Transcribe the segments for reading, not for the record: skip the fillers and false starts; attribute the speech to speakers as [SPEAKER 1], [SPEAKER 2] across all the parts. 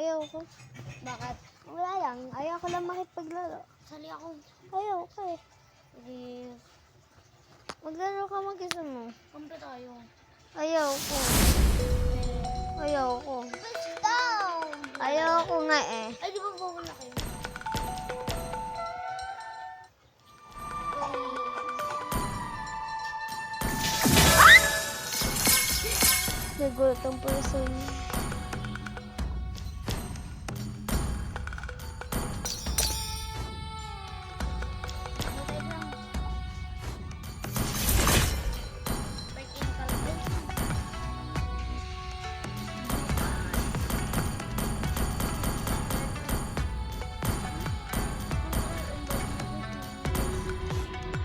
[SPEAKER 1] Ayaw ko. Bakit? Wala lang. Ayaw ko lang makipaglaro. Sali ako. Ayaw ko eh. Please. Maglaro ka mag-isa mo. Kampi tayo. Ayaw ko. Ayaw ko. Let's go! Ayaw ko nga eh. Ay, di ba bawal na kayo? Nagulat ang person.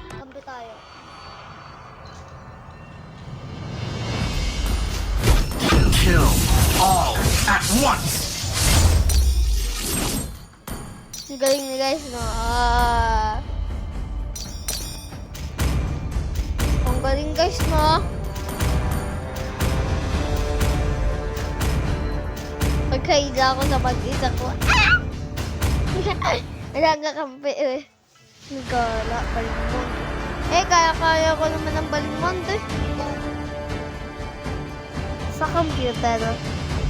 [SPEAKER 1] Kampi tayo.
[SPEAKER 2] Kill all at once.
[SPEAKER 1] Ang galing ni guys, no? Ang galing guys, no? Pagkaida ako sa pag-isa ko. Nagkakampi eh. Nagkala, balimon. Eh, kaya-kaya ko naman ang balimon eh. Sa computer.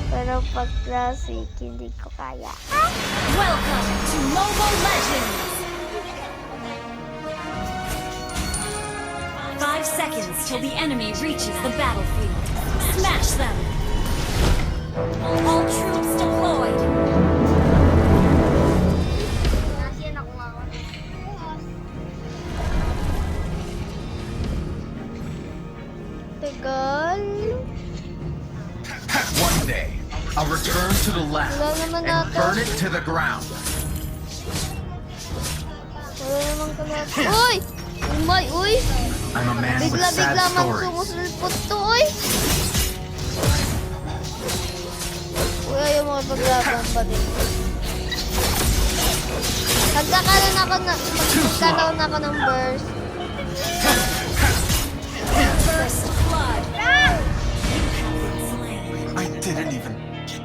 [SPEAKER 1] Pero pag classic, hindi ko kaya.
[SPEAKER 3] Welcome to Mobile Legends! 5 seconds till the enemy reaches the battlefield. Smash them! All troops deployed!
[SPEAKER 1] Tagal.
[SPEAKER 2] One day, I'll return to the lab
[SPEAKER 1] Wala naman
[SPEAKER 2] and
[SPEAKER 1] ata.
[SPEAKER 2] burn it to the ground.
[SPEAKER 1] Wala naman kalata. Uy! Umay, uy!
[SPEAKER 2] I'm a man with sad
[SPEAKER 1] Bigla-bigla man
[SPEAKER 2] stories.
[SPEAKER 1] sumusulpot to, uy! Uy, ayaw mo kapaglaban pa din. Magkakaroon ako ng burst.
[SPEAKER 3] First blood!
[SPEAKER 2] I didn't even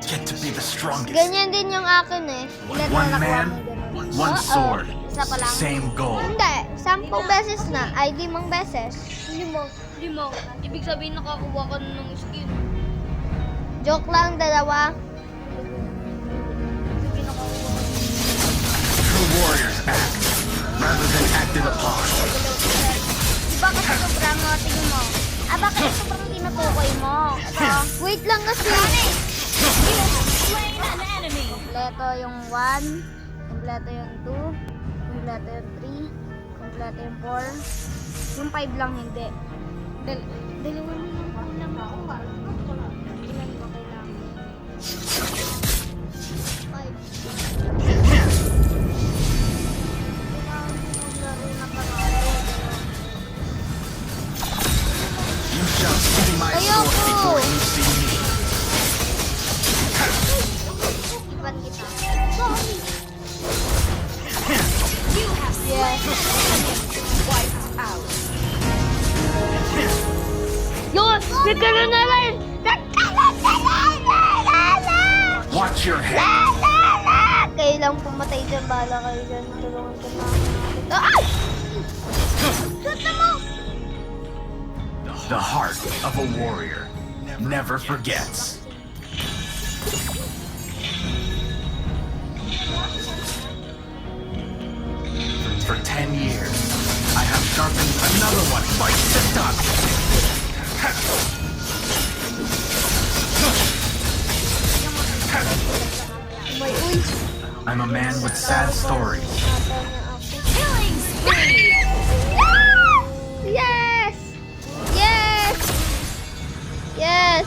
[SPEAKER 2] get to be the strongest.
[SPEAKER 1] Ganyan din yung akin eh. Ilan
[SPEAKER 2] One
[SPEAKER 1] na nakuha
[SPEAKER 2] man,
[SPEAKER 1] mo ganun?
[SPEAKER 2] one
[SPEAKER 1] Oo,
[SPEAKER 2] sword,
[SPEAKER 1] isa pa lang.
[SPEAKER 2] same goal.
[SPEAKER 1] Hindi, 10 beses na. Ay, 5 beses.
[SPEAKER 4] Limang. Ibig sabihin nakakuha ka na ng skin.
[SPEAKER 1] Joke lang, 2.
[SPEAKER 4] Sige, nakakuha ka.
[SPEAKER 2] True warriors act rather than acted upon.
[SPEAKER 4] Di ba kasi sobrang tingin mo? Bakit sobrang tinutukoy mo?
[SPEAKER 1] Wait lang kasi.
[SPEAKER 3] Slain an enemy!
[SPEAKER 1] Kompleto yung 1, kompleto yung 2, kompleto yung 3, kompleto yung 4. Yung 5 lang hindi. Dalawa na lang kulang ako. Ilan ba kailangan? 5.
[SPEAKER 2] You shall see my
[SPEAKER 1] Ayoko.
[SPEAKER 2] sword before you see me.
[SPEAKER 1] Ipan kita.
[SPEAKER 3] You have
[SPEAKER 1] Yes.
[SPEAKER 3] wiped out!
[SPEAKER 1] Yun! Nagkaroon na rin!
[SPEAKER 2] Watch your head.
[SPEAKER 1] Kayo lang pumatay dyan. Bahala kayo dyan. Tulungan ko na. Ah! Shoot mo!
[SPEAKER 2] The heart of a warrior never forgets. For 10 years, I have sharpened another one bites the dust.
[SPEAKER 1] May uy!
[SPEAKER 2] I'm a man with sad stories.
[SPEAKER 1] Nata niya ako.
[SPEAKER 3] Killing spree!
[SPEAKER 1] Yes! Yes! Yes!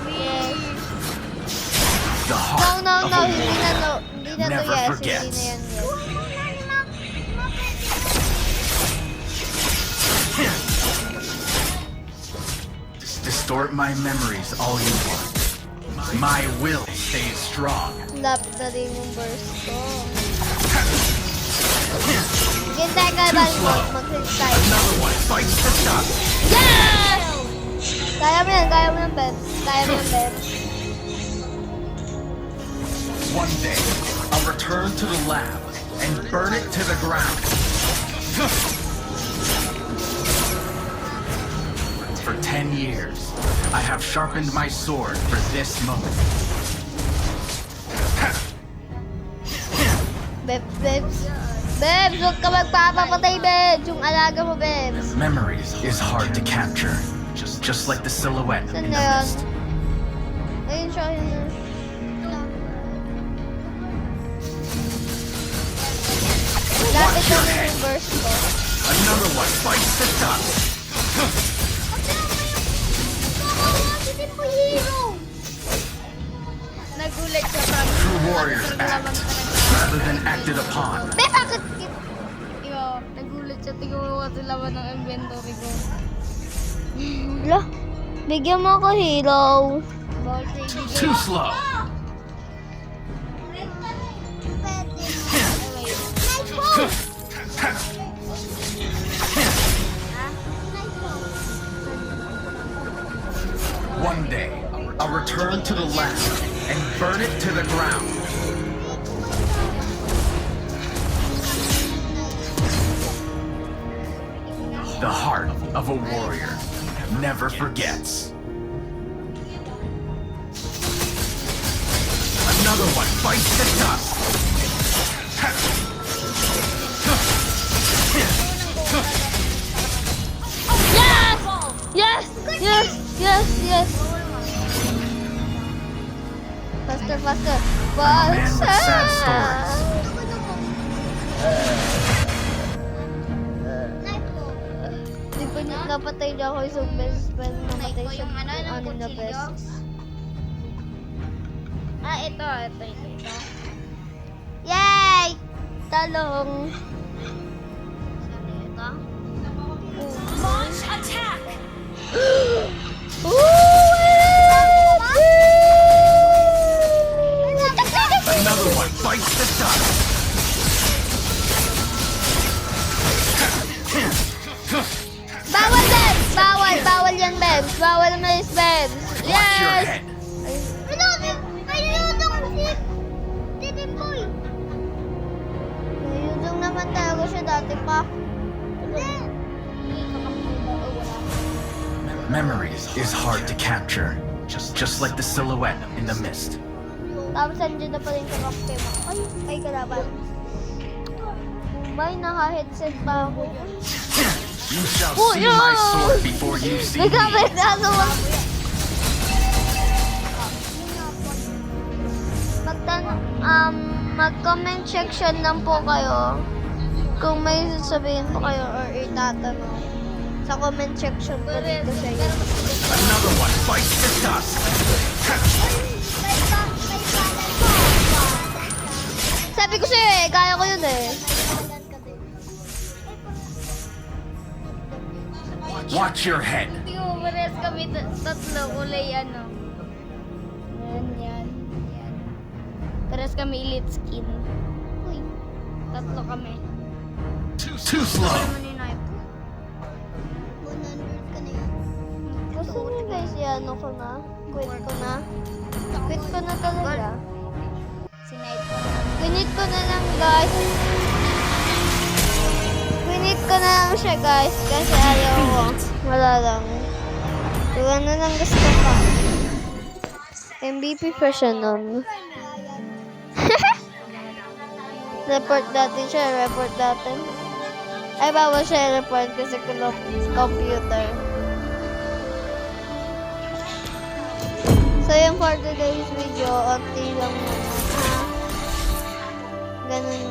[SPEAKER 1] Yes!
[SPEAKER 2] The
[SPEAKER 1] No,
[SPEAKER 2] heart
[SPEAKER 1] no,
[SPEAKER 2] of
[SPEAKER 1] no.
[SPEAKER 2] a
[SPEAKER 1] Hindi na to.
[SPEAKER 2] warrior
[SPEAKER 1] Hindi na to
[SPEAKER 2] never
[SPEAKER 1] yes. Hindi
[SPEAKER 2] forgets.
[SPEAKER 1] na yan yes.
[SPEAKER 2] Distort my memories all you want. My will stays strong.
[SPEAKER 1] Lapit na din yung burst ko. Ganda ka ba mag-hit tayo?
[SPEAKER 2] Another one bites the dust.
[SPEAKER 1] Yes! Kaya mo yan, Ben. Kaya mo yan, Ben.
[SPEAKER 2] One day, I'll return to the lab and burn it to the ground. For 10 years, I have sharpened my sword for this moment.
[SPEAKER 1] Bebs. Bebs, huwag ka magpapapatay, Bebs. Yung alaga mo, Bebs.
[SPEAKER 2] Memories is hard to capture, just like the silhouette
[SPEAKER 1] Saan
[SPEAKER 2] in the
[SPEAKER 1] na yun?
[SPEAKER 2] mist.
[SPEAKER 1] Ayun siya, yun na. Lapit
[SPEAKER 2] Watch your
[SPEAKER 1] na
[SPEAKER 2] head.
[SPEAKER 1] yung burst ko.
[SPEAKER 2] Another one bites the dust.
[SPEAKER 1] Hindi po hero!
[SPEAKER 4] Nagulat siya from...
[SPEAKER 2] True warriors act rather than acted upon.
[SPEAKER 1] Be, bakit?
[SPEAKER 4] Yo, nagulat siya. Tingnan mo kasi laman ng inventory ko.
[SPEAKER 1] Lo, bigyan mo ako hero.
[SPEAKER 4] Bawal sa ibigay.
[SPEAKER 2] Too slow. One day, I'll return to the lab and burn it to the ground. The heart of a warrior never forgets. Another one bites the dust.
[SPEAKER 1] Yes! Yes! Yes! Yes! Faster, faster.
[SPEAKER 2] man with sad
[SPEAKER 1] Faster! Di pa niya napatay niya ako isang beses pa namatay siya anim na beses.
[SPEAKER 4] Ah, ito.
[SPEAKER 1] Yay! Talong!
[SPEAKER 4] Saan ito?
[SPEAKER 3] Launch attack!
[SPEAKER 2] Another one bites the dust.
[SPEAKER 1] Bawal, Bebs! Bawal! Bawal yan, Bebs! Bawal umalis, Bebs!
[SPEAKER 2] Watch your
[SPEAKER 1] Yes!
[SPEAKER 2] head.
[SPEAKER 1] Nayudong naman talaga siya dati pa.
[SPEAKER 2] Memories is hard to capture, just like the silhouette in the mist.
[SPEAKER 1] Tapos andyan na pa rin sa kakpe mo. Ay, kalaban. Bay, naka-headset pa ako.
[SPEAKER 2] You shall
[SPEAKER 1] Oh,
[SPEAKER 2] see
[SPEAKER 1] no!
[SPEAKER 2] my sword before you see me.
[SPEAKER 1] Nagkapit na ako. Mag-comment section lang po kayo kung may sasabihin po kayo or itatanong. Sa comment section po dito sa YouTube.
[SPEAKER 2] Another one bites the dust.
[SPEAKER 1] Sabi ko sa'yo eh, kaya ko yun eh.
[SPEAKER 2] Watch your head.
[SPEAKER 4] Tingnan mo, parehas kami tatlo. Kulay ano. Yan. Parehas kami elite skin. Uy, tatlo kami.
[SPEAKER 2] Too slow.
[SPEAKER 4] Ano ni knife?
[SPEAKER 1] 100 ka na yan. Gusto niyo guys, ano ko na? Quit ko na? Quit ko na talaga.
[SPEAKER 4] Sinipe ko.
[SPEAKER 1] Quit ko na lang guys. Quit ko na lang siya guys. Kasi ayaw ko. Wala lang. Iwan na lang gusto ko. MVP pa siya nun. Report natin siya. Report natin. Ay, bawal siya report kasi computer. So, yung for today's video, onti lang muna. Ganun